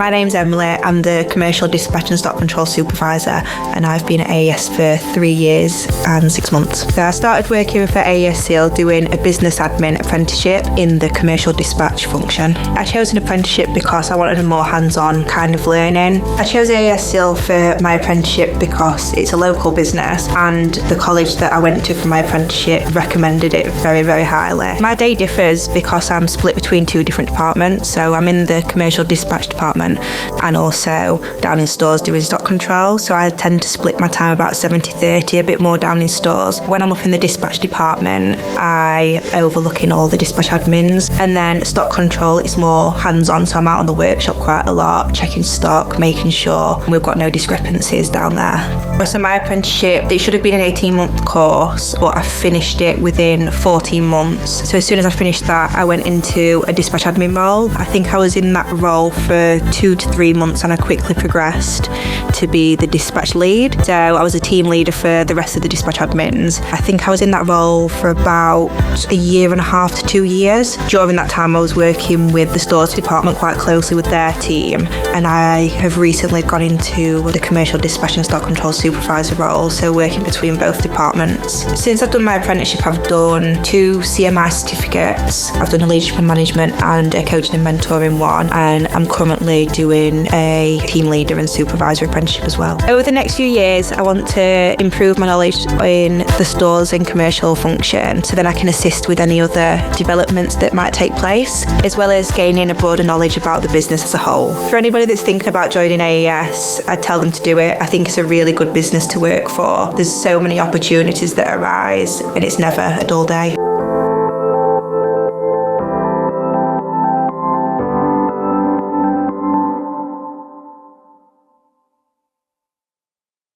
My name's Emily. I'm the Commercial Dispatch and Stock Control Supervisor, and I've been at AES for 3 years and 6 months. So I started working for AESSEAL doing a Business Admin Apprenticeship in the Commercial Dispatch function. I chose an apprenticeship because I wanted a more hands-on kind of learning. I chose AESSEAL for my apprenticeship because it's a local business, and the college that I went to for my apprenticeship recommended it very, very highly. My day differs because I'm split between 2 different departments. So I'm in the Commercial Dispatch department and also down in stores doing stock control. So I tend to split my time about 70-30, a bit more down in stores. When I'm up in the dispatch department, I overlooking all the dispatch admins, and then stock control, it's more hands-on. So I'm out on the workshop quite a lot, checking stock, making sure we've got no discrepancies down there. So my apprenticeship, it should have been an 18-month course, but I finished it within 14 months. So as soon as I finished that, I went into a dispatch admin role. I think I was in that role for 2 to 3 months, and I quickly progressed to be the dispatch lead. So I was a team leader for the rest of the dispatch admins. I think I was in that role for about 1.5 to 2 years. During that time, I was working with the stores department quite closely with their team, and I have recently gone into the Commercial Dispatch and Stock Control Supervisor role, so working between both departments. Since I've done my apprenticeship, I've done 2 CMI certificates. I've done a leadership and management and a coaching and mentoring one, and I'm currently doing a team leader and supervisor apprenticeship as well. Over the next few years, I want to improve my knowledge in the stores and commercial function, so then I can assist with any other developments that might take place, as well as gaining a broader knowledge about the business as a whole. For anybody that's thinking about joining AES, I'd tell them to do it. I think it's a really good business to work for. There's so many opportunities that arise, and it's never a dull day.